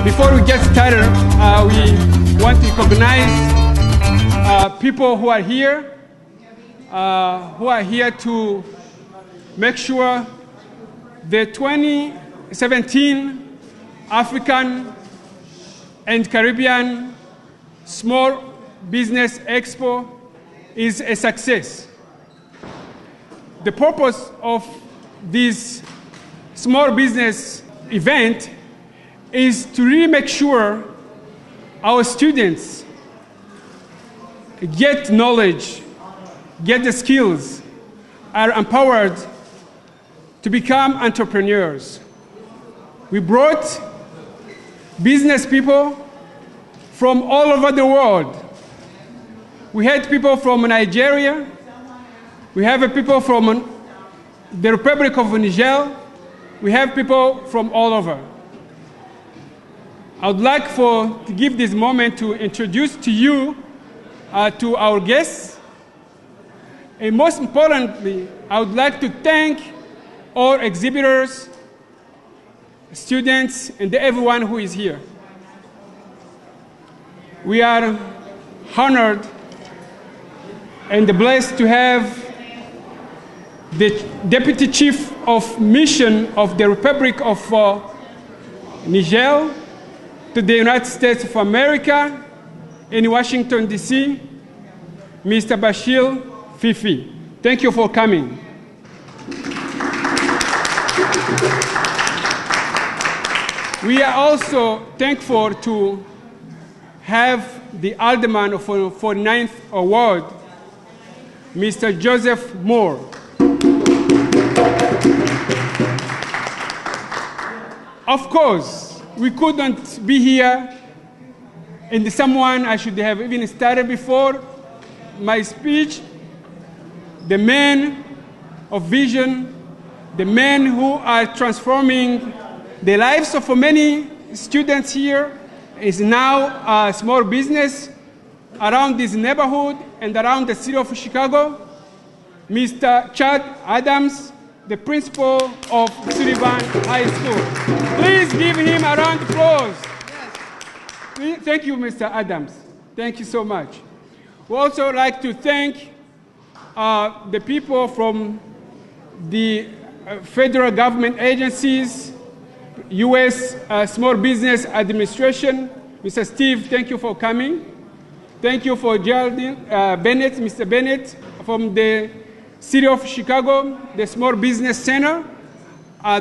Before we get started, we want to recognize people who are here to make sure the 2017 African and Caribbean Small Business Expo is a success. The purpose of this small business event is to really make sure our students get knowledge, get the skills, are empowered to become entrepreneurs. We brought business people from all over the world. We had people from Nigeria. We have people from the Republic of Niger. We have people from all over. I would like to give this moment to introduce to you to our guests. And most importantly, I would like to thank all exhibitors, students, and everyone who is here. We are honored and blessed to have the Deputy Chief of Mission of the Republic of Niger to the United States of America in Washington, D.C., Mr. Bashir Fifi. Thank you for coming. We are also thankful to have the Alderman for 49th Award, Mr. Joseph Moore. Of course, we couldn't be here, and someone I should have even started before my speech, the men of vision, the men who are transforming the lives of many students here, is now a small business around this neighborhood and around the city of Chicago, Mr. Chad Adams, the principal of Sullivan High School. Please give him a round of applause. Yes. Thank you, Mr. Adams. Thank you so much. We also like to thank the people from the federal government agencies, U.S. Small Business Administration. Mr. Steve, thank you for coming. Thank you for Geraldine Bennett, Mr. Bennett, from the City of Chicago, the Small Business Center.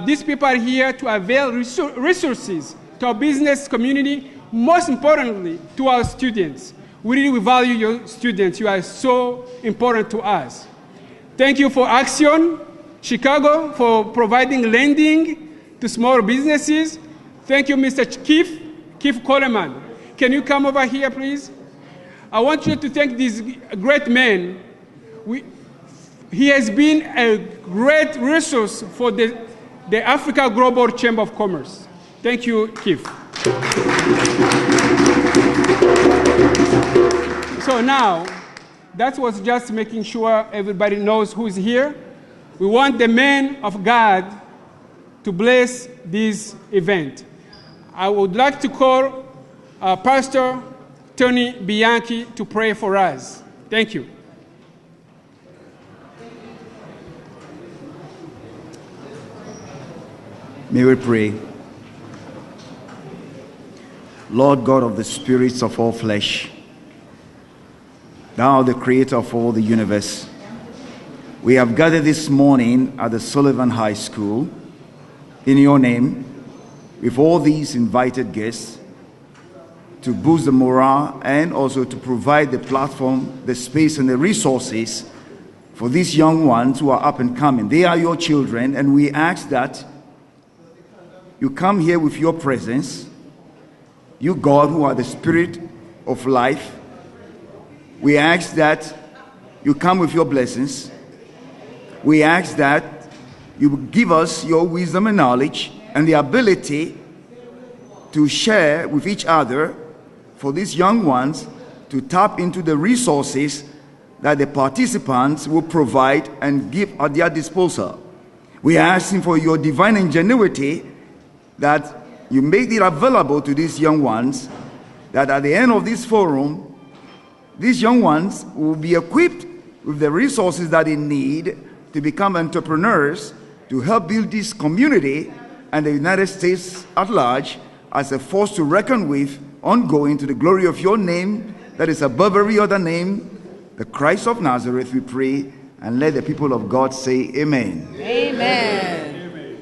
These people are here to avail resources to our business community, most importantly, to our students. We really value your students. You are so important to us. Thank you for Action Chicago for providing lending to small businesses. Thank you, Mr. Keith Coleman. Can you come over here, please? I want you to thank this great man. He has been a great resource for the Africa Global Chamber of Commerce. Thank you, Keith. So now, that was just making sure everybody knows who's here. We want the man of God to bless this event. I would like to call Pastor Tony Bianchi to pray for us. Thank you. May we pray. Lord God of the spirits of all flesh, thou the creator of all the universe, we have gathered this morning at the Sullivan High School in your name with all these invited guests to boost the morale and also to provide the platform, the space, and the resources for these young ones who are up and coming. They are your children, and we ask that you come here with your presence, you God who are the spirit of life. We ask that you come with your blessings. We ask that you give us your wisdom and knowledge and the ability to share with each other for these young ones to tap into the resources that the participants will provide and give at their disposal. We are asking for your divine ingenuity that you make it available to these young ones, that at the end of this forum, these young ones will be equipped with the resources that they need to become entrepreneurs, to help build this community and the United States at large as a force to reckon with, ongoing to the glory of your name that is above every other name, the Christ of Nazareth, we pray, and let the people of God say amen. Amen. Amen.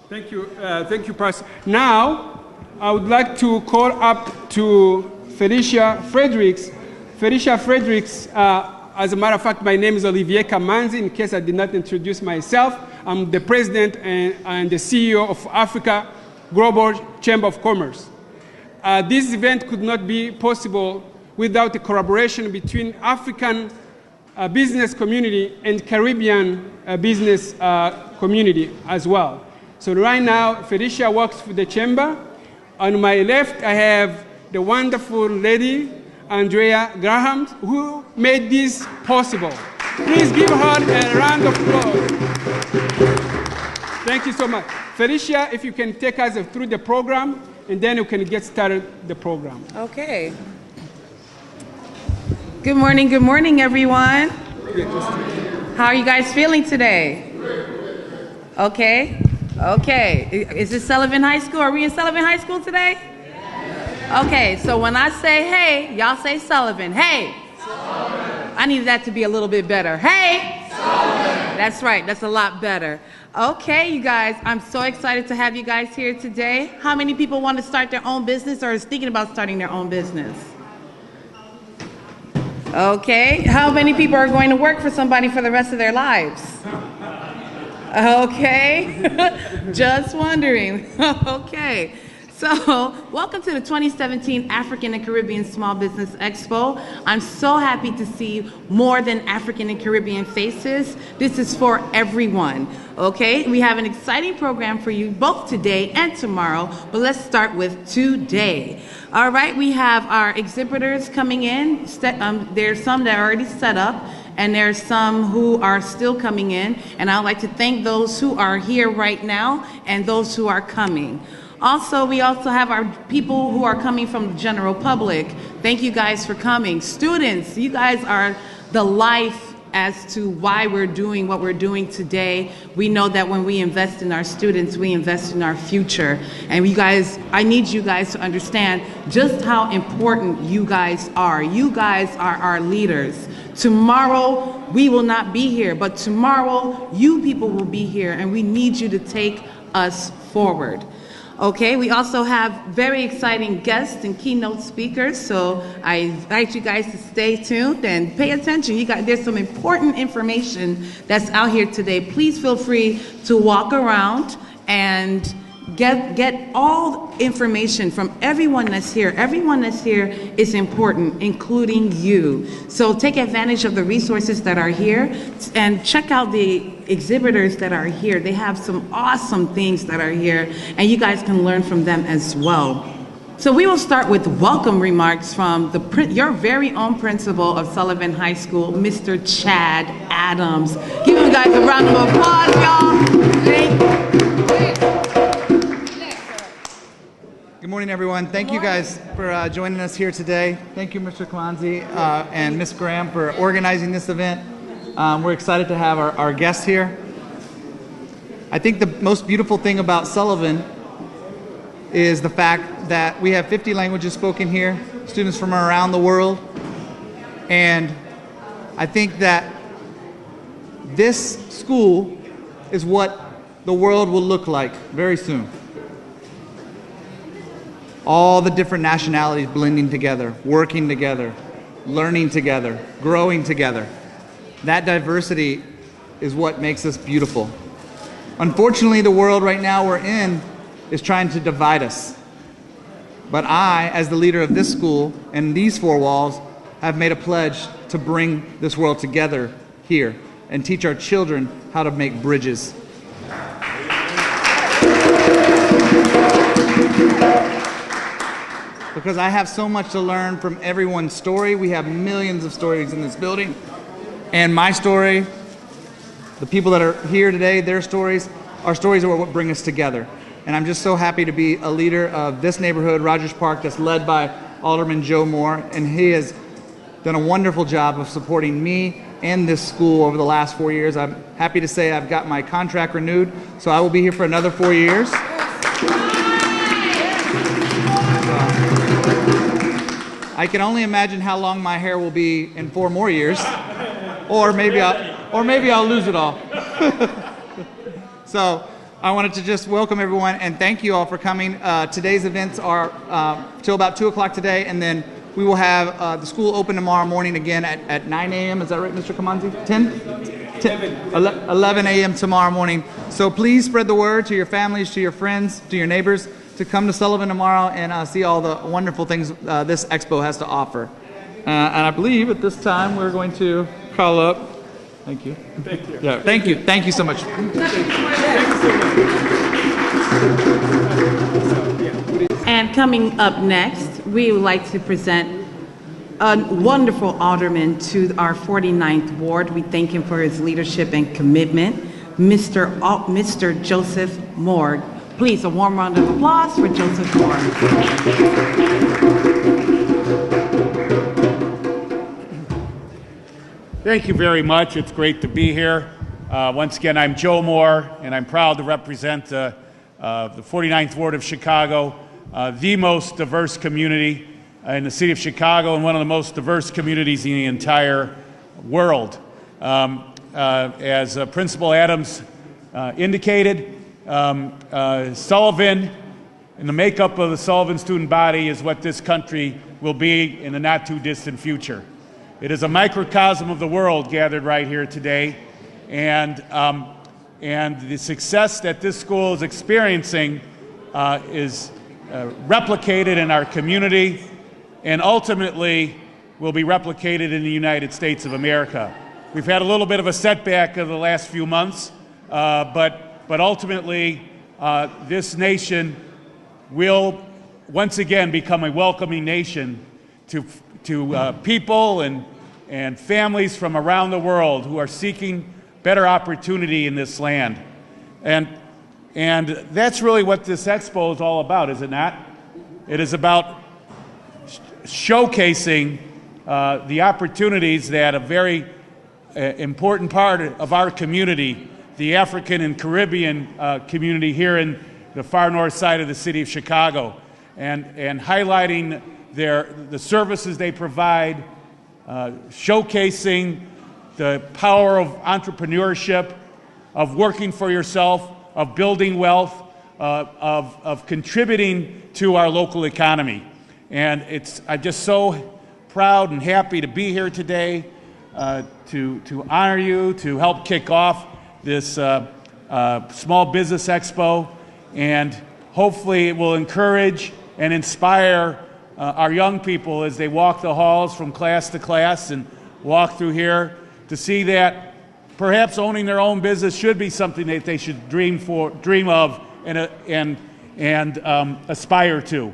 Thank you, Pastor. Now, I would like to call up to Felicia Fredericks. Felicia Fredericks, as a matter of fact, my name is Olivier Kamanzi, in case I did not introduce myself. I'm the president and the CEO of Africa Global Chamber of Commerce. This event could not be possible without the collaboration between African business community and Caribbean business community as well. So right now, Felicia works for the chamber. On my left, I have the wonderful lady, Andrea Graham, who made this possible. Please give her a round of applause. Thank you so much. Felicia, if you can take us through the program, and then we can get started the program. Okay. Good morning, everyone. How are you guys feeling today? Okay. Is this Sullivan High School? Are we in Sullivan High School today? Okay, so when I say hey, y'all say Sullivan. Hey! Sullivan. I need that to be a little bit better. Hey! Sullivan. That's right, that's a lot better. Okay, you guys, I'm so excited to have you guys here today. How many people want to start their own business or is thinking about starting their own business? Okay, how many people are going to work for somebody for the rest of their lives? Okay, just wondering. Okay. So, welcome to the 2017 African and Caribbean Small Business Expo. I'm so happy to see more than African and Caribbean faces. This is for everyone, okay? We have an exciting program for you both today and tomorrow, but let's start with today. All right, we have our exhibitors coming in. There's some that are already set up, and there's some who are still coming in, and I'd like to thank those who are here right now and those who are coming. Also, we also have our people who are coming from the general public. Thank you guys for coming. Students, you guys are the life as to why we're doing what we're doing today. We know that when we invest in our students, we invest in our future. And you guys, I need you guys to understand just how important you guys are. You guys are our leaders. Tomorrow, we will not be here, but tomorrow, you people will be here, and we need you to take us forward. Okay, we also have very exciting guests and keynote speakers, so I invite you guys to stay tuned and pay attention. There's some important information that's out here today. Please feel free to walk around and get all information from everyone that's here. Everyone that's here is important, including you. So take advantage of the resources that are here and check out the exhibitors that are here. They have some awesome things that are here, and you guys can learn from them as well. So we will start with welcome remarks from your very own principal of Sullivan High School, Mr. Chad Adams. Give him guys a round of applause, y'all. Thank you. Good morning, everyone. Thank you guys for joining us here today. Thank you, Mr. Kwanzi and Ms. Graham for organizing this event. We're excited to have our guests here. I think the most beautiful thing about Sullivan is the fact that we have 50 languages spoken here, students from around the world. And I think that this school is what the world will look like very soon. All the different nationalities blending together, working together, learning together, growing together. That diversity is what makes us beautiful. Unfortunately, the world right now we're in is trying to divide us. But I, as the leader of this school and these four walls, have made a pledge to bring this world together here and teach our children how to make bridges. Because I have so much to learn from everyone's story. We have millions of stories in this building. And my story, the people that are here today, their stories, our stories are what bring us together. And I'm just so happy to be a leader of this neighborhood, Rogers Park, that's led by Alderman Joe Moore, and he has done a wonderful job of supporting me and this school over the last 4 years. I'm happy to say I've got my contract renewed, so I will be here for another 4 years. I can only imagine how long my hair will be in 4 more years, or maybe I'll lose it all. So I wanted to just welcome everyone and thank you all for coming. Today's events are till about 2 o'clock today, and then we will have the school open tomorrow morning again at 9 a.m. Is that right, Mr. Kamanzi? 11 a.m. tomorrow morning. So please spread the word to your families, to your friends, to your neighbors to come to Sullivan tomorrow and see all the wonderful things this expo has to offer. And I believe at this time we're going to call up. Thank you. Thank you. Yeah, thank you. Thank you so much. And coming up next, we would like to present a wonderful alderman to our 49th ward. We thank him for his leadership and commitment, Mr. Joseph Moore. Please, a warm round of applause for Joseph Moore. Thank you very much. It's great to be here. Once again, I'm Joe Moore, and I'm proud to represent the 49th Ward of Chicago, the most diverse community in the city of Chicago and one of the most diverse communities in the entire world. As Principal Adams indicated, Sullivan and the makeup of the Sullivan student body is what this country will be in the not-too-distant future. It is a microcosm of the world gathered right here today, and the success that this school is experiencing is replicated in our community and ultimately will be replicated in the United States of America. We've had a little bit of a setback of the last few months, but ultimately this nation will once again become a welcoming nation to people and families from around the world who are seeking better opportunity in this land. And that's really what this expo is all about, is it not? It is about showcasing the opportunities that a very important part of our community, the African and Caribbean community here in the far north side of the city of Chicago, and highlighting the services they provide, showcasing the power of entrepreneurship, of working for yourself, of building wealth, of contributing to our local economy. And I'm just so proud and happy to be here today to honor you, to help kick off this Small Business Expo, and hopefully it will encourage and inspire our young people as they walk the halls from class to class and walk through here to see that perhaps owning their own business should be something that they should dream of and aspire to.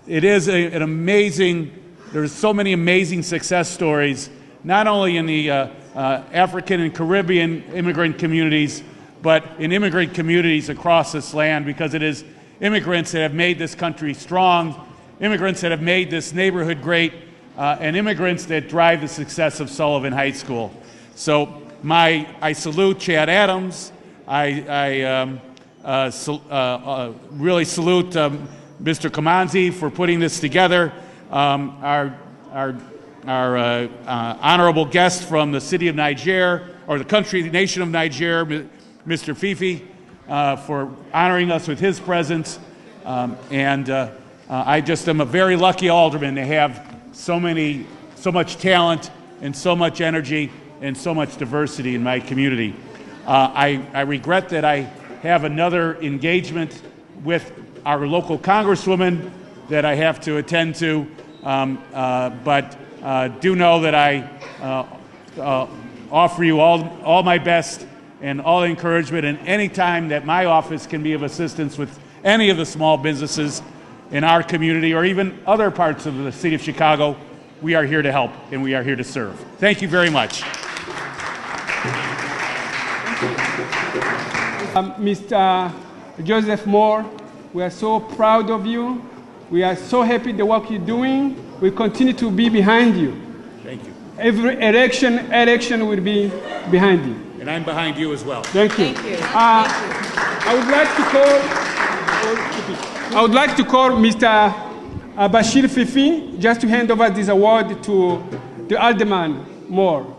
It is an amazing, there's so many amazing success stories, not only in the African and Caribbean immigrant communities, but in immigrant communities across this land, because it is immigrants that have made this country strong, immigrants that have made this neighborhood great, and immigrants that drive the success of Sullivan High School. So I salute Chad Adams. I really salute Mr. Kamanzi for putting this together. Our honorable guest from the city of Niger, or the nation of Niger, Mr. Fifi, for honoring us with his presence. I just am a very lucky alderman to have so much talent and so much energy and so much diversity in my community. I regret that I have another engagement with our local congresswoman that I have to attend to, but do know that I offer you all my best and all encouragement, and any time that my office can be of assistance with any of the small businesses in our community or even other parts of the city of Chicago, we are here to help and we are here to serve. Thank you very much. Mr. Joseph Moore, we are so proud of you. We are so happy the work you're doing. We continue to be behind you. Thank you. Every election will be behind you. And I'm behind you as well. Thank you. Thank you. I would like to call Mr. Bashir Fifi just to hand over this award to the Alderman Moore.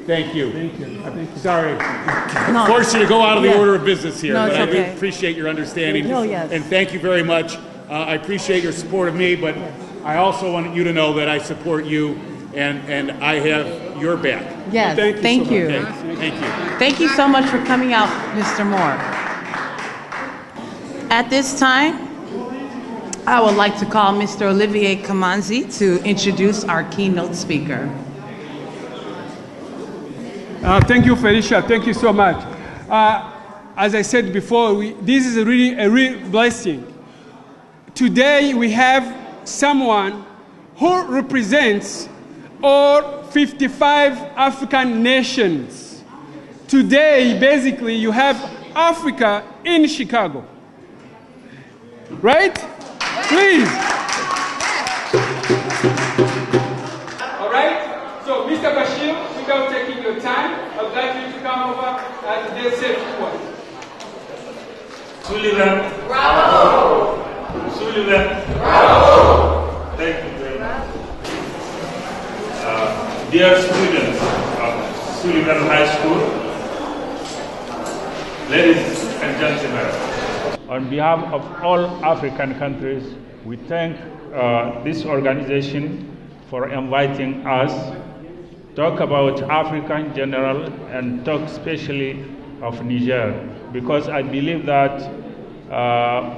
Thank you. Thank you. Thank you. Sorry. No. Forced you to go out of the order of business here, No, but it's I okay. do appreciate your understanding. No, yes. And thank you very much. I appreciate your support of me, but I also want you to know that I support you and I have your back. Yes, Thank you thank so you. Okay? Thank you. Thank you so much for coming out, Mr. Moore. At this time, I would like to call Mr. Olivier Kamanzi to introduce our keynote speaker. Thank you, Felicia. Thank you so much. As I said before, this is really a real blessing. Today we have someone who represents all 55 African nations. Today, basically, you have Africa in Chicago. Right? Please. All right? So, Mr. Bashir, without taking your time, I'd like you to come over and then say a few words. Sullivan. Bravo! Sullivan. Bravo! Thank you very much. Dear students of Sullivan High School, ladies and gentlemen, on behalf of all African countries, we thank this organization for inviting us talk about Africa in general and talk especially of Niger, because I believe that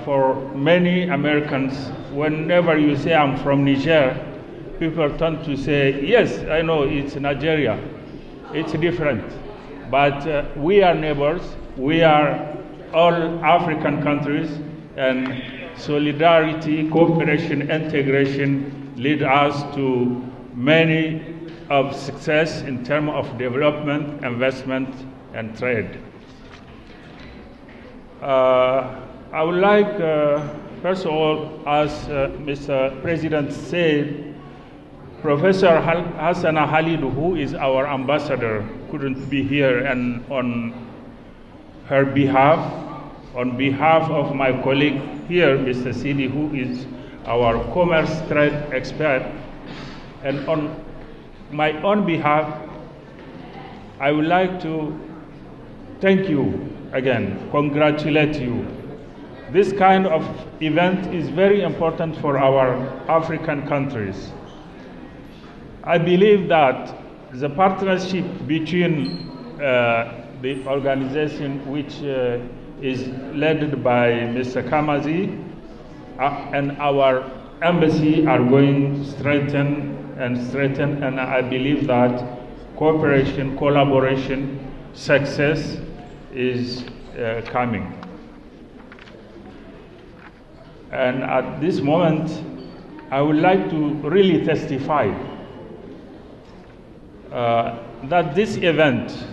for many Americans, whenever you say I'm from Niger, people tend to say, yes, I know it's Nigeria, it's different, but we are neighbors, we are all African countries, and solidarity, cooperation, integration lead us to many of success in terms of development, investment, and trade. I would like, first of all, as Mr. President said, Professor Hassana Halid, who is our ambassador, couldn't be here, and on her behalf, on behalf of my colleague here, Mr. Sidi, who is our commerce trade expert, and on my own behalf, I would like to thank you again, congratulate you. This kind of event is very important for our African countries. I believe that the partnership between the organization which is led by Mr. Kamazi and our embassy are going to strengthen, and I believe that cooperation, collaboration, success is coming. And at this moment, I would like to really testify that this event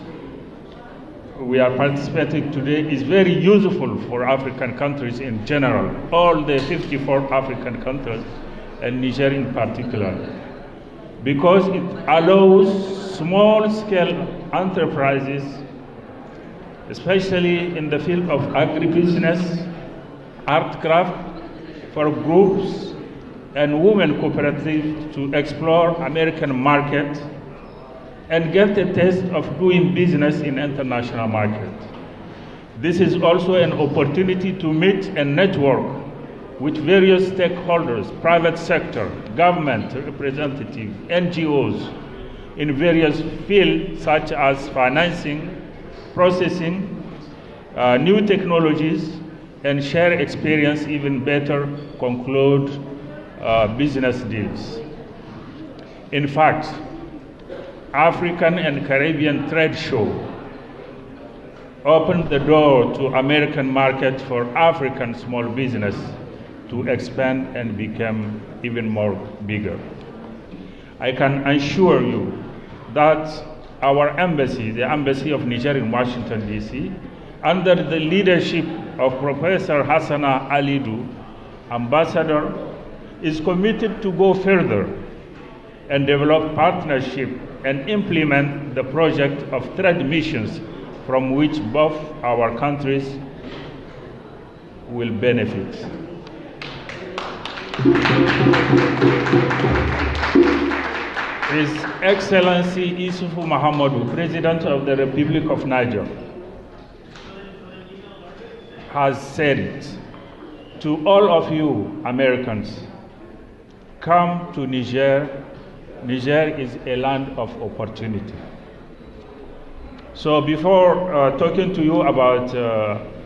we are participating today is very useful for African countries in general, all the 54 African countries, and Niger in particular, because it allows small-scale enterprises, especially in the field of agribusiness, art craft, for groups and women cooperatives to explore American market and get a taste of doing business in international market. This is also an opportunity to meet and network with various stakeholders, private sector, government representatives, NGOs in various fields such as financing, processing, new technologies, and share experience even better, conclude business deals. In fact, African and Caribbean Trade Show opened the door to American market for African small business to expand and become even more bigger. I can assure you that our embassy, the Embassy of Niger in Washington, D.C., under the leadership of Professor Hassana Alidou, Ambassador, is committed to go further and develop partnership and implement the project of trade missions from which both our countries will benefit. His Excellency Isufu Mahamadou, President of the Republic of Niger, has said it to all of you Americans, come to Niger. Niger is a land of opportunity. So before talking to you about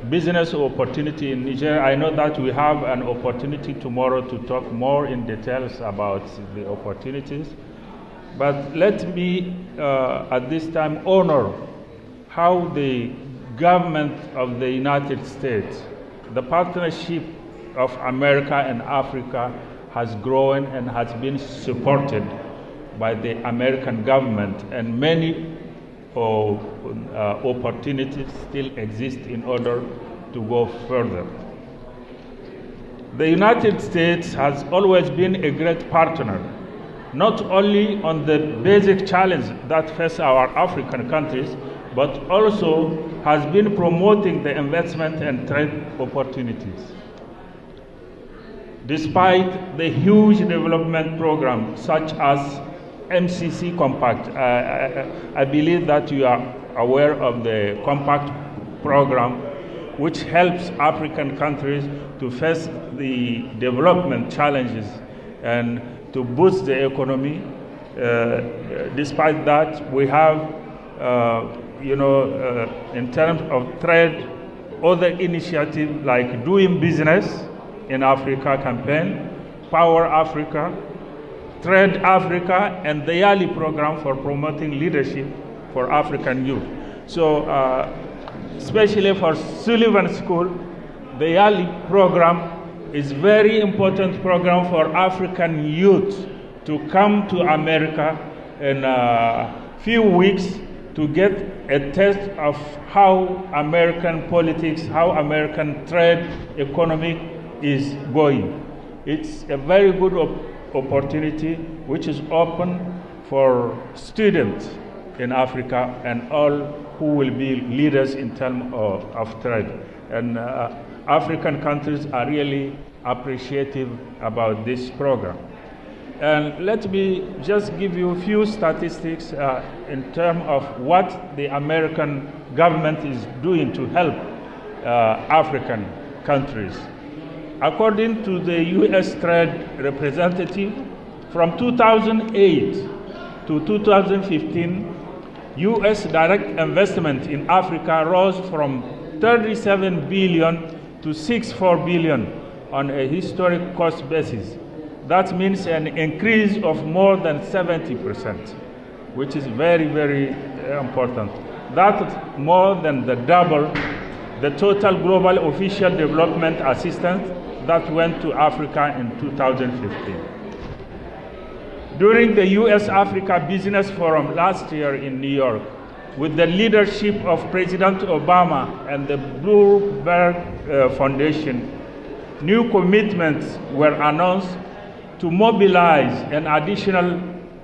business opportunity in Niger, I know that we have an opportunity tomorrow to talk more in details about the opportunities. But let me at this time honor how the government of the United States, the partnership of America and Africa has grown and has been supported by the American government, and many opportunities still exist in order to go further. The United States has always been a great partner, not only on the basic challenge that face our African countries, but also has been promoting the investment and trade opportunities. Despite the huge development program such as MCC Compact, I believe that you are aware of the Compact program, which helps African countries to face the development challenges and to boost the economy. Despite that, we have, in terms of trade, other initiatives like Doing Business in Africa campaign, Power Africa, Trade Africa, and the YALI program for promoting leadership for African youth. So, especially for Sullivan School, the YALI program is very important program for African youth to come to America in a few weeks to get a taste of how American politics, how American trade economy is going. It's a very good opportunity which is open for students in Africa and all who will be leaders in terms of trade. And African countries are really appreciative about this program. And let me just give you a few statistics in terms of what the American government is doing to help African countries. According to the U.S. Trade Representative, from 2008 to 2015, U.S. direct investment in Africa rose from 37 billion to 64 billion on a historic cost basis. That means an increase of more than 70%, which is very, very important. That's more than the double the total global official development assistance that went to Africa in 2015. During the U.S.-Africa Business Forum last year in New York, with the leadership of President Obama and the Bloomberg Foundation, new commitments were announced to mobilize an additional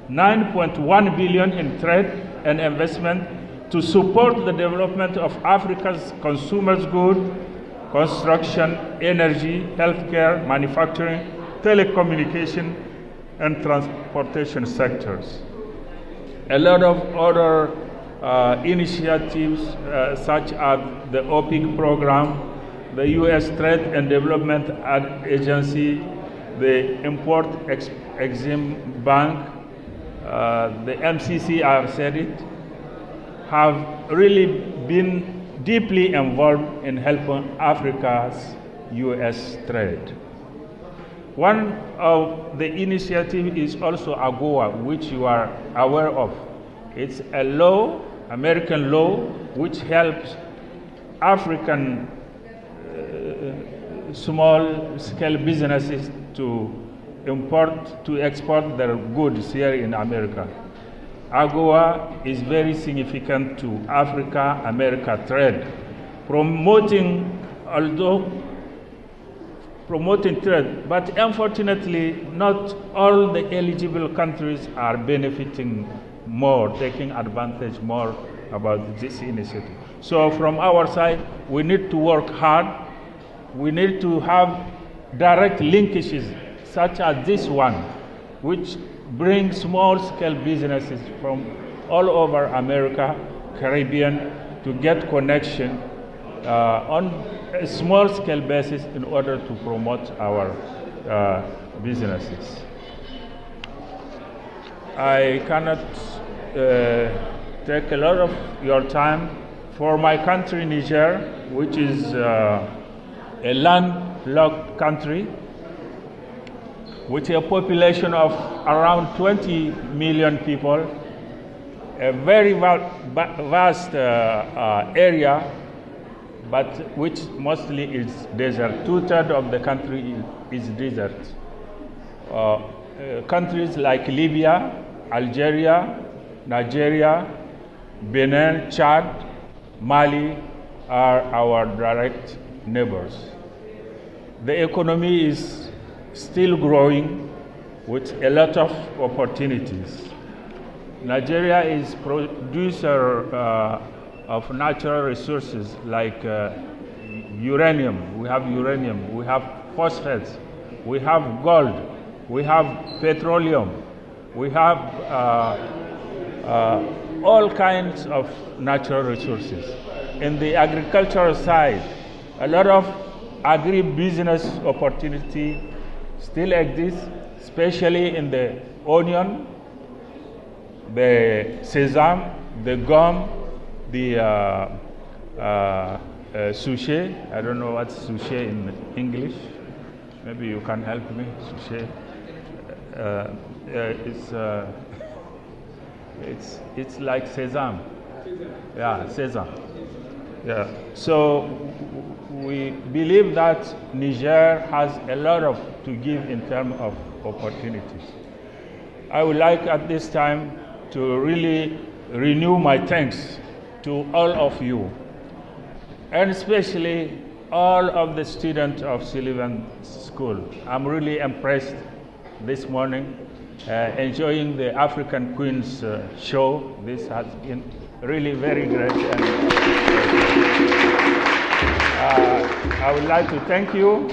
$9.1 billion in trade and investment to support the development of Africa's consumer goods, construction, energy, healthcare, manufacturing, telecommunication, and transportation sectors. A lot of other initiatives such as the OPIC program, the U.S. Trade and Development Agency, the Import-Export Bank, the MCC, I have said it, have really been deeply involved in helping Africa's U.S. trade. One of the initiatives is also AGOA, which you are aware of. It's a law, American law, which helps African small-scale businesses to export their goods here in America. AGOA is very significant to Africa-America trade, promoting trade, but unfortunately, not all the eligible countries are benefiting more, taking advantage more about this initiative. So from our side, we need to work hard. We need to have direct linkages, such as this one, which brings small-scale businesses from all over America, Caribbean, to get connection on a small-scale basis in order to promote our businesses. I cannot take a lot of your time. For my country, Niger, which is a landlocked country with a population of around 20 million people, a very vast area, but which mostly is desert. 2/3 of the country is desert. Countries like Libya, Algeria, Nigeria, Benin, Chad, Mali are our direct neighbors. The economy is still growing with a lot of opportunities. Nigeria is producer of natural resources like uranium. We have uranium, we have phosphates, we have gold, we have petroleum, we have all kinds of natural resources. In the agricultural side, a lot of agribusiness opportunity still exists, especially in the onion, the sesame, the gum, the sushi. I don't know what's sushi in English. Maybe you can help me. Sushi. It's like sesame. Yeah, sesame. Yeah. So we believe that Niger has a lot to give in terms of opportunities. I would like at this time to really renew my thanks to all of you, and especially all of the students of Sullivan School. I'm really impressed this morning, enjoying the African Queens show. This has been really very great. And, I would like to thank you.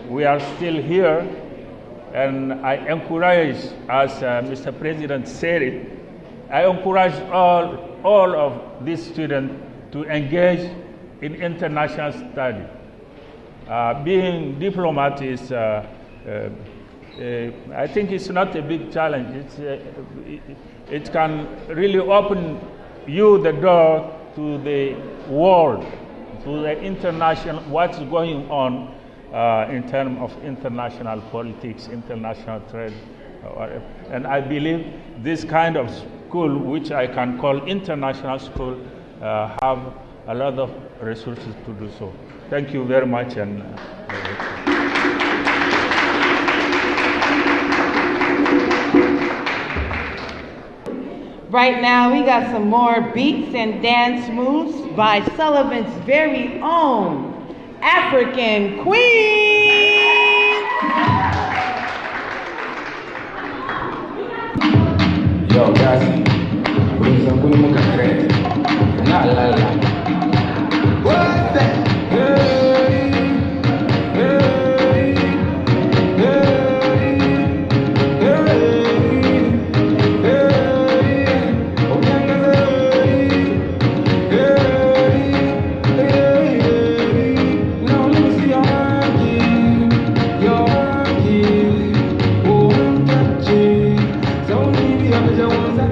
We are still here, and I encourage, as Mr. President said it, I encourage all of these students to engage in international study. Being diplomat is, I think it's not a big challenge. It can really open you the door to the world, to the international, what's going on in terms of international politics, international trade. And I believe this kind of school, which I can call international school, have a lot of resources to do so. Thank you very much. And right now, we got some more beats and dance moves by Sullivan's very own African Queen. Yo, guys, la la la. What's that? Hey, hey, hey, Beja unza,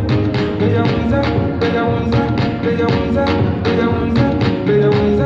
beja unza, beja unza, beja unza, beja unza.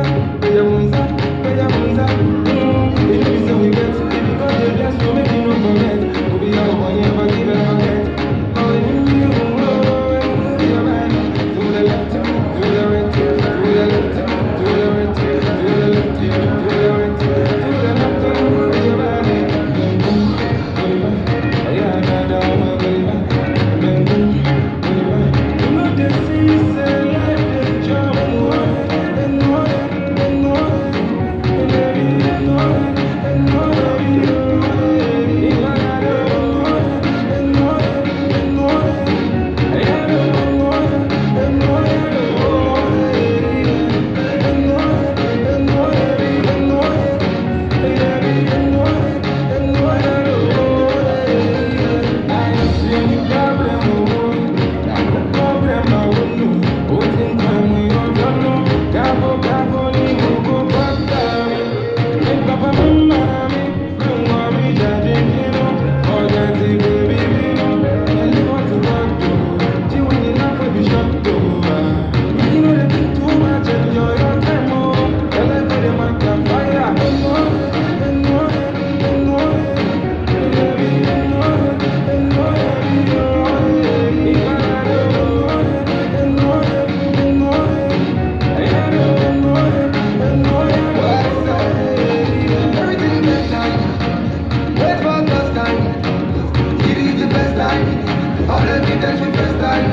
then she first time.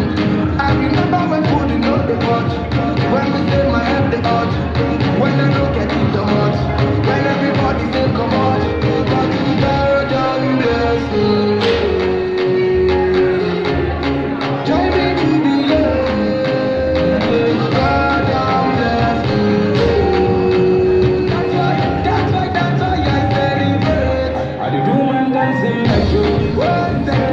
I remember when food in the pot. When we say my head the hot. When I look at it so much. When everybody say come on. But you better than blessing. Join me to the end. God damn blessing. That's why I celebrate. I do one dancing like you. One day.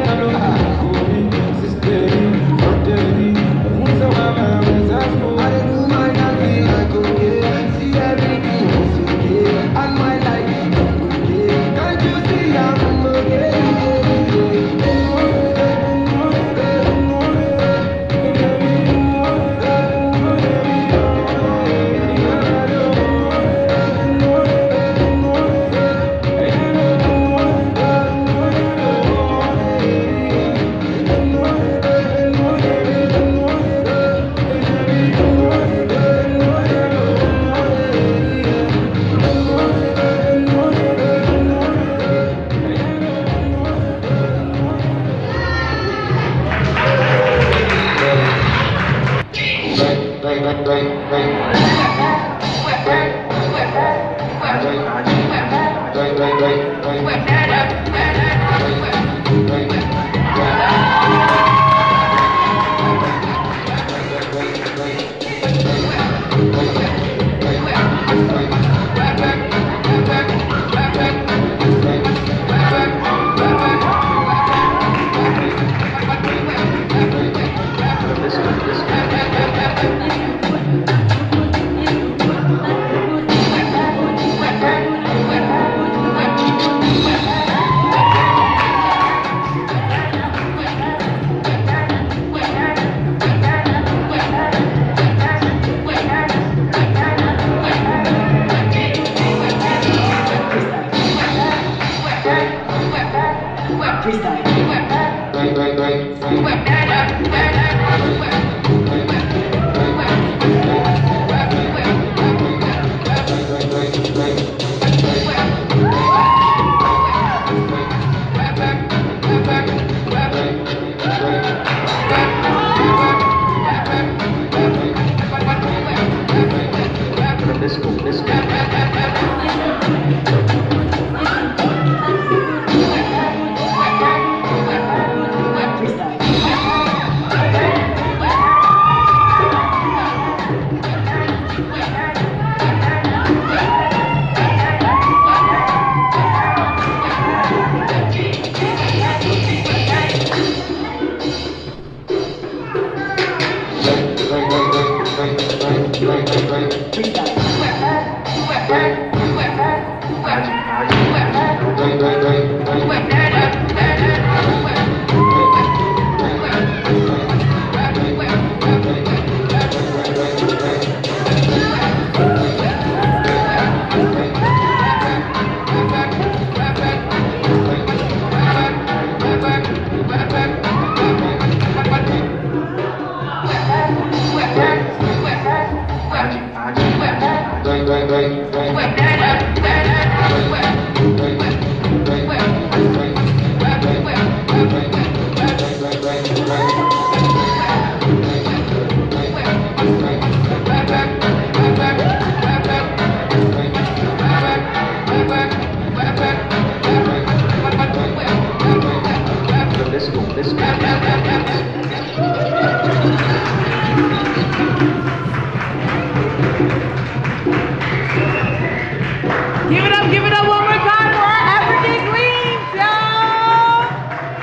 Give it up one more time for our African queens, y'all.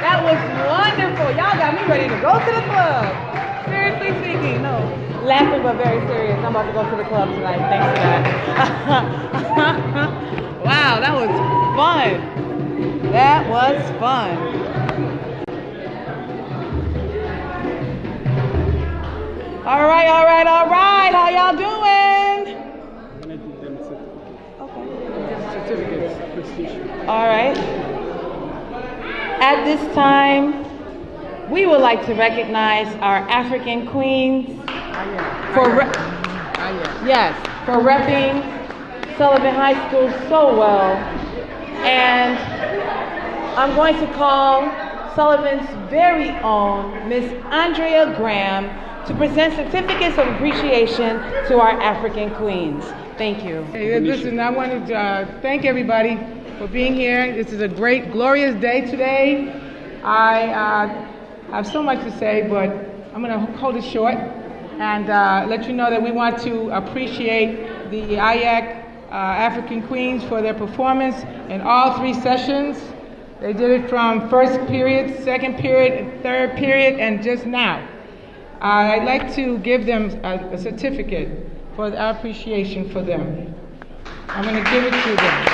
That was wonderful. Y'all got me ready to go to the club. Seriously speaking, no. Laughing but very serious. I'm about to go to the club tonight. Thanks for that. Wow, that was fun. That was fun. All right. How y'all doing? All right. At this time, we would like to recognize our African queens for repping Sullivan High School so well. And I'm going to call Sullivan's very own Miss Andrea Graham to present certificates of appreciation to our African queens. Thank you. Hey, listen, I want to thank everybody for being here. This is a great, glorious day today. I have so much to say, but I'm going to hold it short and let you know that we want to appreciate the IAC African Queens for their performance in all 3 sessions. They did it from first period, second period, and third period, and just now. I'd like to give them a certificate for our appreciation for them. I'm going to give it to them.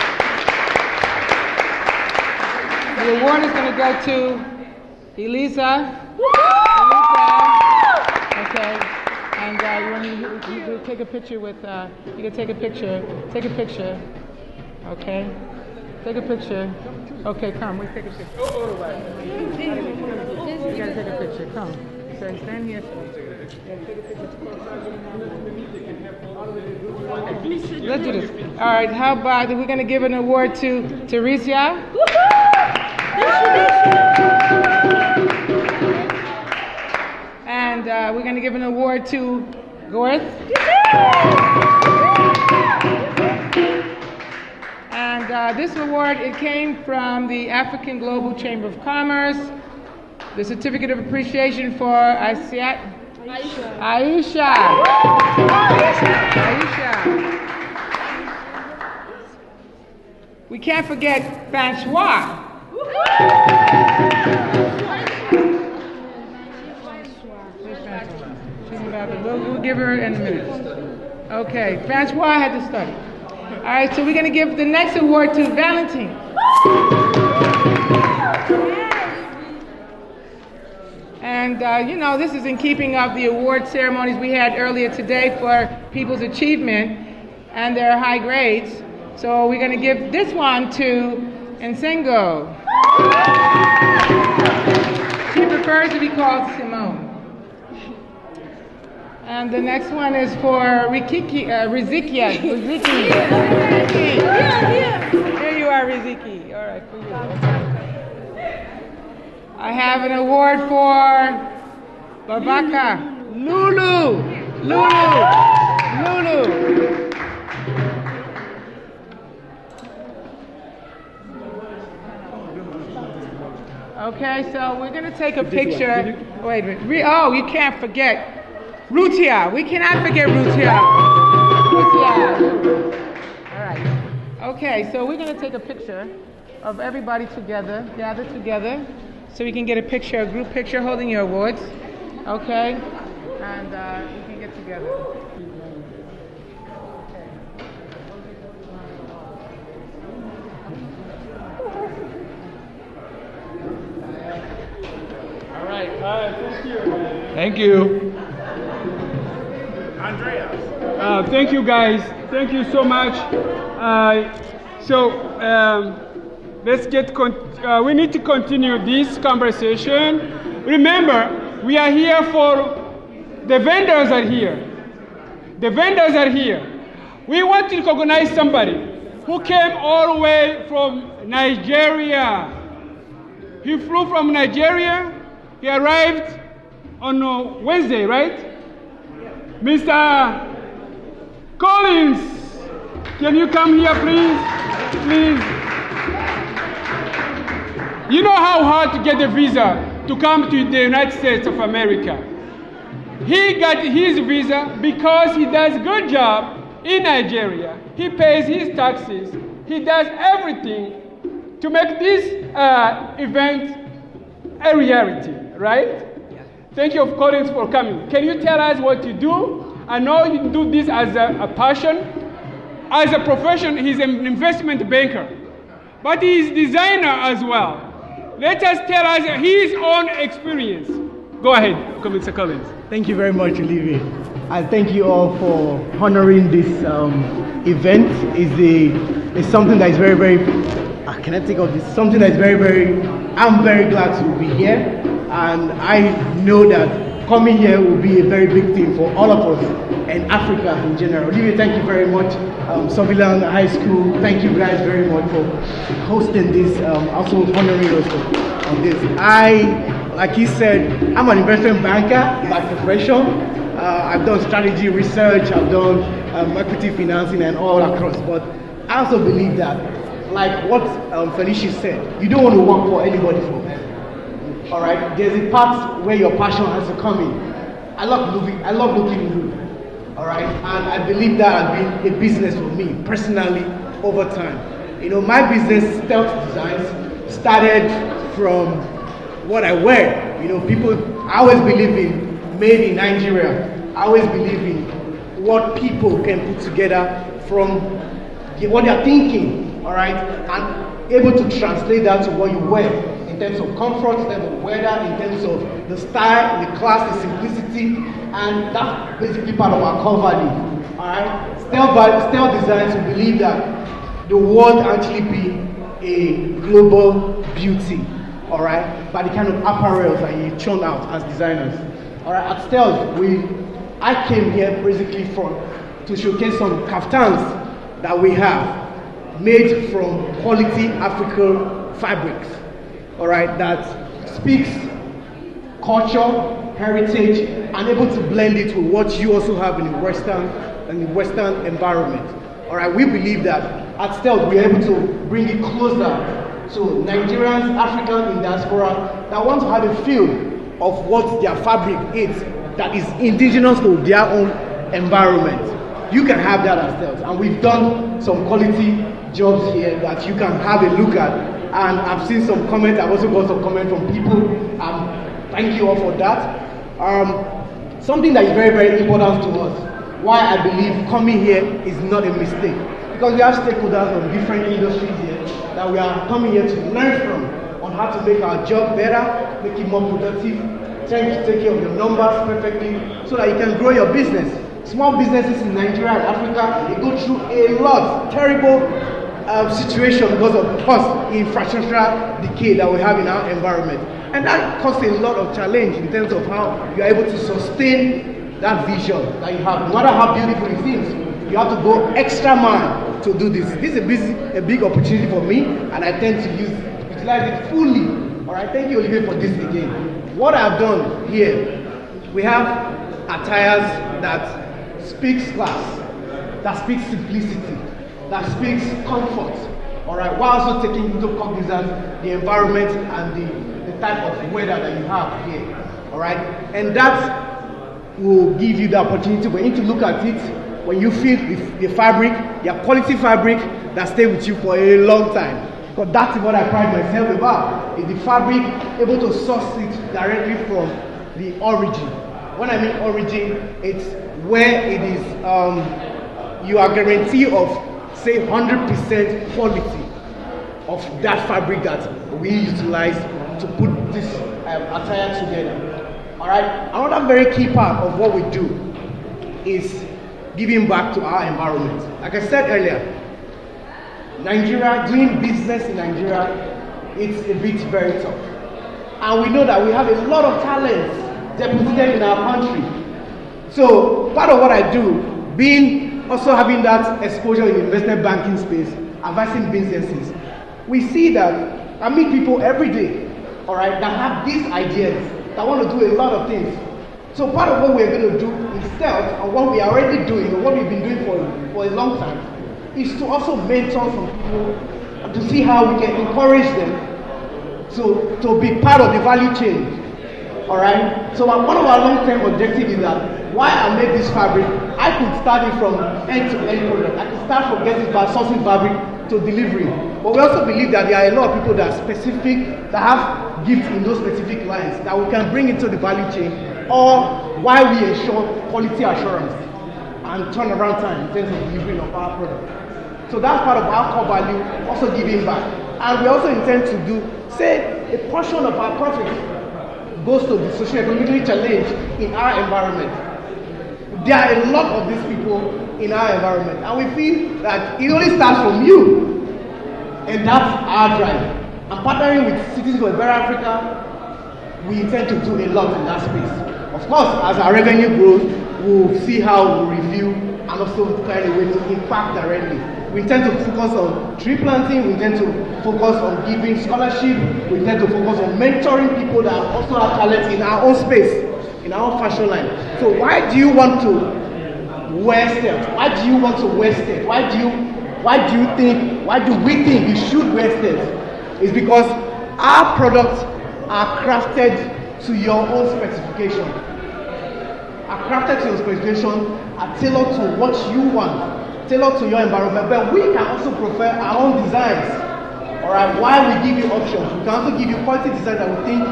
The award is going to go to Elisa. Okay. And you can take a picture with, you can take a picture. Take a picture. Okay. Take a picture. Okay, come. We take a picture. You gotta take a picture. Come. Okay, stand here. Yeah, take a picture. Let's do this. All right. How about we're gonna give an award to Teresia? And we're going to give an award to Gorth. And this award, it came from the African Global Chamber of Commerce. The certificate of appreciation for Aisha. We can't forget Francois. We'll give her in a minute. Okay, Francois had to study. All right, so we're going to give the next award to Valentine. And, you know, this is in keeping of the award ceremonies we had earlier today for people's achievement and their high grades. So we're going to give this one to Nsengo. She prefers to be called Simone. And the next one is for Rizikia. Here you are, Riziki. All right, for you. I have an award for Babaka. Lulu. Okay, so we're going to take a picture. Wait a minute. Oh, you can't forget. Rutia. We cannot forget Rutia. All right. Okay, so we're going to take a picture of everybody together, gathered together, so we can get a picture, a group picture holding your awards. Okay? And we can get together. All right. Thank you. Thank you. Andrea. Thank you, guys. Thank you so much. Let's get. We need to continue this conversation. Remember, we are here for the vendors are here. The vendors are here. We want to recognize somebody who came all the way from Nigeria. He flew from Nigeria. He arrived on Wednesday, right? Mr. Collins, can you come here, please? Please. You know how hard to get a visa to come to the United States of America. He got his visa because he does a good job in Nigeria. He pays his taxes. He does everything to make this event a reality, right? Thank you, Collins, for coming. Can you tell us what you do? I know you do this as a passion. As a profession, he's an investment banker. But he's a designer as well. Let us tell us his own experience. Go ahead, Mr. Collins. Thank you very much, Olivier. And thank you all for honoring this event. It's something that is very, very, can I take of this? Something that is very, very, I'm very glad to be here. And I know that coming here will be a very big thing for all of us and Africa in general. Olivier, thank you very much. Sullivan High School, thank you guys very much for hosting this, also honoring us. on this. Like he said, I'm an investment banker by profession. I've done strategy research, I've done equity financing and all across, but I also believe that, like what Felicia said, you don't want to work for anybody for them. All right, there's a part where your passion has to come in. I love looking good. All right, and I believe that has been a business for me personally over time. You know, my business, Stealth Designs, started from what I wear. You know, I always believe in made in Nigeria. I always believe in what people can put together from what they're thinking, all right, and able to translate that to what you wear in terms of comfort, in terms of weather, in terms of the style, the class, the simplicity, and that's basically part of our core value, all right. Stealth Designs, we believe that the world actually be a global beauty, all right, by the kind of apparels that you churn out as designers. All right, at Stealth, I came here basically to showcase some kaftans that we have made from quality African fabrics, all right, that speaks culture, heritage, and able to blend it with what you also have in the Western environment. All right, we believe that at Stealth we are able to bring it closer to Nigerians, Africans in diaspora that want to have a feel of what their fabric is that is indigenous to their own environment. You can have that at Stealth, and we've done some quality jobs here that you can have a look at, and I've seen some comments. I've also got some comments from people. Thank you all for that. Something that is very, very important to us, why I believe coming here is not a mistake, because we have stakeholders of different industries here that we are coming here to learn from on how to make our job better, make it more productive, trying to take care of your numbers perfectly so that you can grow your business. Small businesses in Nigeria and Africa, they go through a lot, terrible situation because of cost, infrastructural decay that we have in our environment. And that causes a lot of challenge in terms of how you are able to sustain that vision that you have. No matter how beautiful it seems, you have to go extra mile to do this. This is a big opportunity for me, and I tend to utilize it fully. All right, thank you, Olivier, for this again. What I've done here, we have attires that speaks class, that speaks simplicity, that speaks comfort. All right, while also taking into cognizance the environment and the type of weather that you have here. All right, and that will give you the opportunity for you to look at it when you feel the fabric, your quality fabric that stay with you for a long time. Because that's what I pride myself about, is the fabric able to source it directly from the origin. When I mean origin, it's where it is, you are guaranteed of, say, 100% quality of that fabric that we utilize to put this attire together. All right. Another very key part of what we do is giving back to our environment. Like I said earlier, Nigeria, doing business in Nigeria, it's a bit very tough. And we know that we have a lot of talents deposited in our country. So part of what I do, being also having that exposure in the investment banking space, advising businesses, we see that I meet people every day, all right, that have these ideas, that want to do a lot of things. So part of what we're going to do in Stealth, and what we are already doing, and what we've been doing for a long time, is to also mentor some people and to see how we can encourage them to be part of the value chain. All right. So one of our long-term objectives is that while I make this fabric, I could start it from end to end product. I could start from getting sourcing fabric to delivery. But we also believe that there are a lot of people that are specific, that have gifts in those specific lines that we can bring into the value chain, or while we ensure quality assurance and turnaround time in terms of delivery of our product. So that's part of our core value, also giving back. And we also intend to do, say, a portion of our profit goes to the socio-economically challenged in our environment. There are a lot of these people in our environment, and we feel that it only starts from you. And that's our drive. And partnering with Citizens for a Better Africa, we intend to do a lot in that space. Of course, as our revenue grows, we'll see how we review and also find a way to impact directly. We intend to focus on tree planting, we intend to focus on giving scholarship, we intend to focus on mentoring people that also have talent in our own space, in our own fashion line. So why do you want to wear stealth? Why do you want to wear stealth? Why do we think you should wear stealth? It's because our products are crafted to your own specification. Are tailored to what you want, tailored to your environment, but we can also prefer our own designs. Alright, while we give you options, we can also give you quality design that we think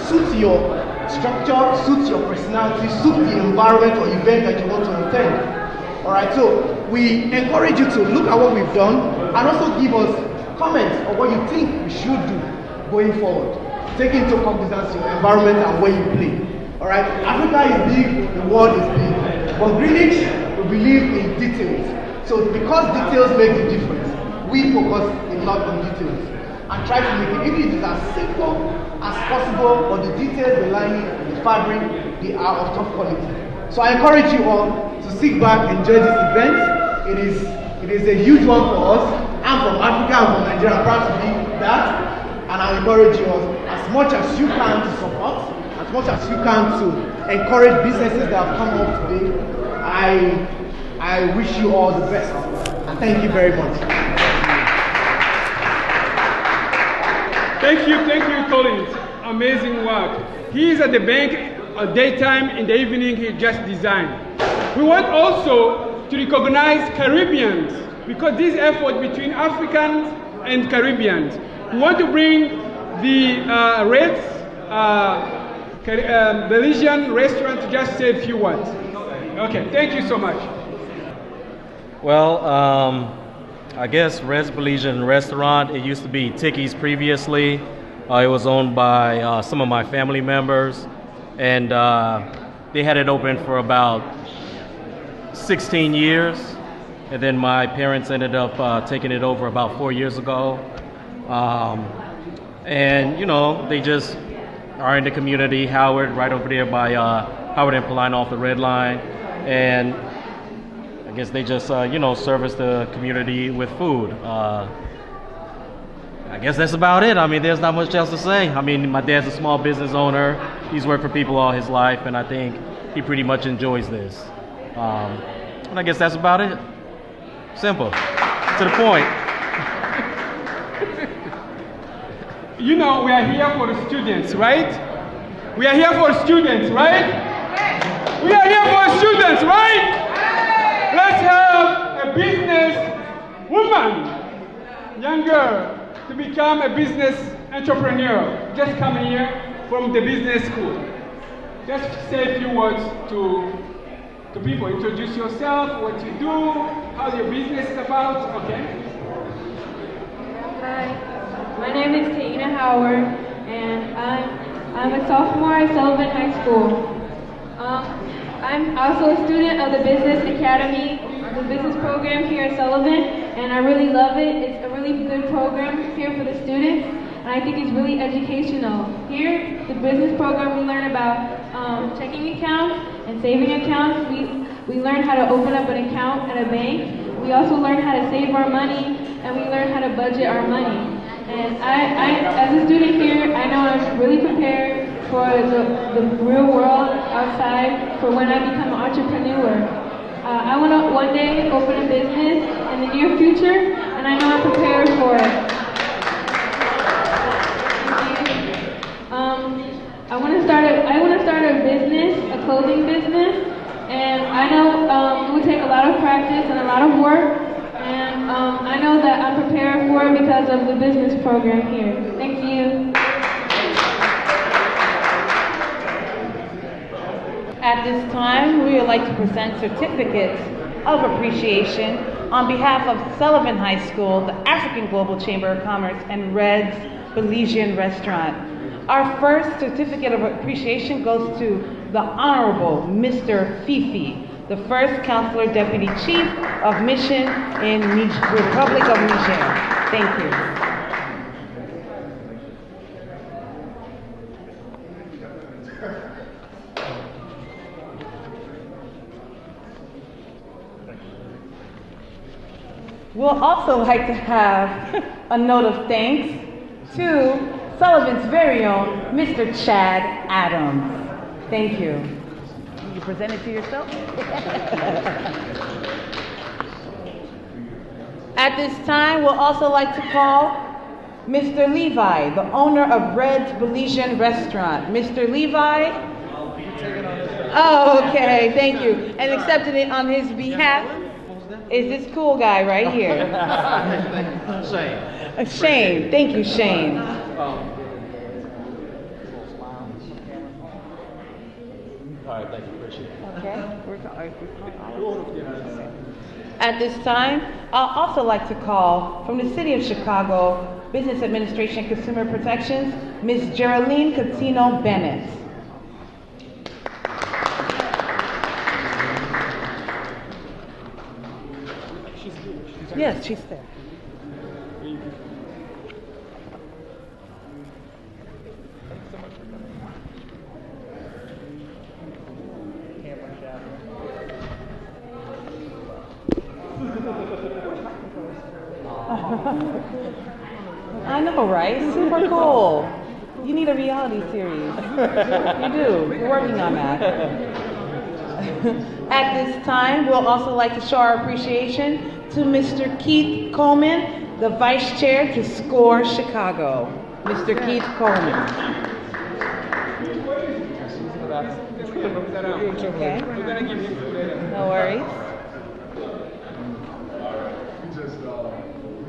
suits your structure, suits your personality, suits the environment or event that you want to attend. Alright, so we encourage you to look at what we've done and also give us comments on what you think we should do going forward. Take into cognizance your environment and where you play. Alright, Africa is big, the world is big. But Greenwich, we believe in details. So because details make the difference, we focus a lot on details and try to make it, even if it's as simple as possible, but the details, the lining, the fabric, they are of top quality. So I encourage you all to sit back, enjoy this event. It is a huge one for us. I'm from Africa, I'm from Nigeria, I'm proud to be that. And I encourage you all, as much as you can, to support, as much as you can to encourage businesses that have come up today. I wish you all the best. And thank you very much. Thank you, Collins. Amazing work. He is at the bank at daytime, in the evening he just designed. We want also to recognize Caribbeans, because this effort between Africans and Caribbeans. We want to bring the Reds Belizean restaurant to just say a few words. Okay, thank you so much. Well, I guess Red's Belizean restaurant, it used to be Ticky's previously. It was owned by some of my family members, and they had it open for about 16 years, and then my parents ended up taking it over about 4 years ago. And you know, they just are in the community, Howard, right over there by Howard and Paulina off the Red Line, and I guess they just service the community with food. I guess that's about it. I mean, there's not much else to say. I mean, my dad's a small business owner. He's worked for people all his life, and I think he pretty much enjoys this. And I guess that's about it. Simple, to the point. You know, we are here for the students, right? We are here for students, right? We are here for students, right? Let's have a business woman, young girl, to become a business entrepreneur. Just come here from the business school. Just say a few words to people. Introduce yourself, what you do, how your business is about, okay? Hi, my name is Taina Howard, and I'm a sophomore at Sullivan High School. I'm also a student of the Business Academy, the business program here at Sullivan, and I really love it. It's a really good program here for the students, and I think it's really educational. Here, the business program, we learn about checking accounts and saving accounts. We learn how to open up an account at a bank. We also learn how to save our money, and we learn how to budget our money. And I as a student here, I know I'm really prepared for the real world outside for when I become an entrepreneur. I want to one day open a business in the near future, and I know I'm prepared for it. I want to start a business, a clothing business, and I know it would take a lot of practice and a lot of work, and I know that I'm prepared for it because of the business program here. Thank you. At this time, we would like to present certificates of appreciation on behalf of Sullivan High School, the African Global Chamber of Commerce, and Red's Belizean Restaurant. Our first certificate of appreciation goes to the Honorable Mr. Fifi, the first Counselor Deputy Chief of Mission in the Republic of Niger. Thank you. We'll also like to have a note of thanks to Sullivan's very own Mr. Chad Adams. Thank you. You present it to yourself? At this time, we'll also like to call Mr. Levi, the owner of Red's Belizean Restaurant. Mr. Levi? Oh, okay, thank you. And accepting it on his behalf is this cool guy right here. Shane. Shane, thank you, Shane. Okay. At this time, I'll also like to call from the City of Chicago Business Administration Consumer Protections, Ms. Geraldine Catino Bennett. Yes, she's there. I know, right? Super cool. You need a reality series. You do. We're working on that. At this time, we'll also like to show our appreciation to Mr. Keith Coleman, the Vice Chair to SCORE Chicago. Mr. Keith Coleman. Okay. No worries.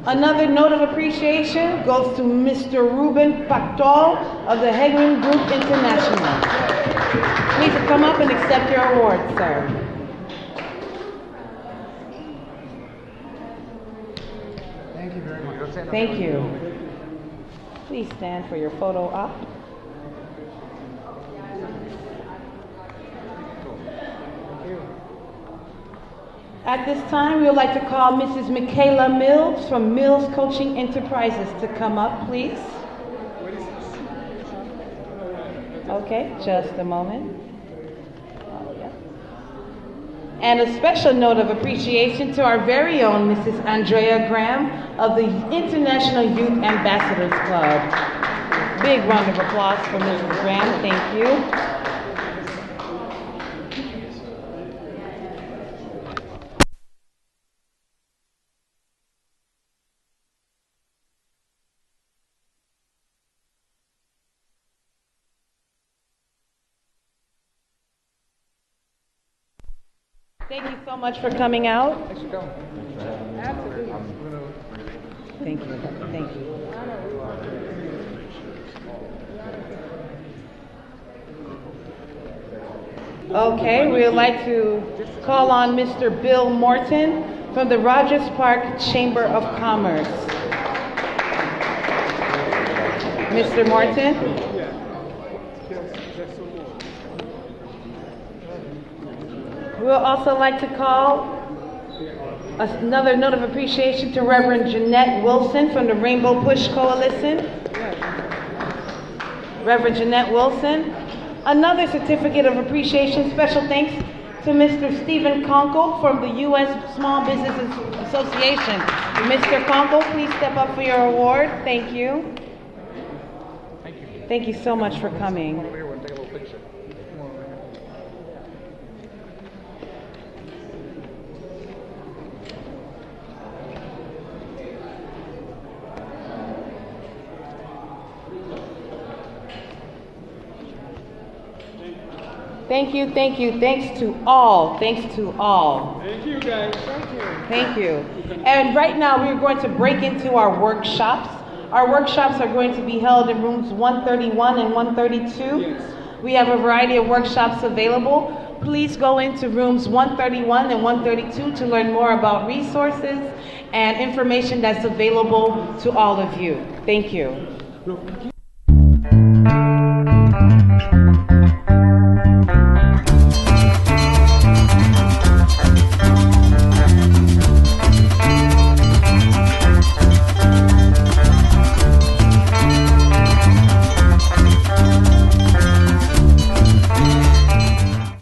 Another note of appreciation goes to Mr. Ruben Pactol of the Hegman Group International. Please come up and accept your award, sir. Thank you very much. Thank you. Please stand for your photo op. At this time, we would like to call Mrs. Michaela Mills from Mills Coaching Enterprises to come up, please. Okay, just a moment. And a special note of appreciation to our very own Mrs. Andrea Graham of the International Youth Ambassadors Club. Big round of applause for Mrs. Graham. Thank you. Thank you so much for coming out. Thanks for coming. Thank you. Thank you. Okay, we would like to call on Mr. Bill Morton from the Rogers Park Chamber of Commerce. Mr. Morton? We'll also like to call another note of appreciation to Reverend Jeanette Wilson from the Rainbow Push Coalition. Reverend Jeanette Wilson. Another certificate of appreciation, special thanks to Mr. Stephen Conkle from the U.S. Small Business Association. Mr. Conkle, please step up for your award. Thank you. Thank you. Thank you so much for coming. Come over here and take a little picture. Come on over here. Thank you, thank you. Thanks to all. Thanks to all. Thank you, guys. Thank you. Thank you. And right now we're going to break into our workshops. Our workshops are going to be held in rooms 131 and 132. Yes. We have a variety of workshops available. Please go into rooms 131 and 132 to learn more about resources and information that's available to all of you. Thank you.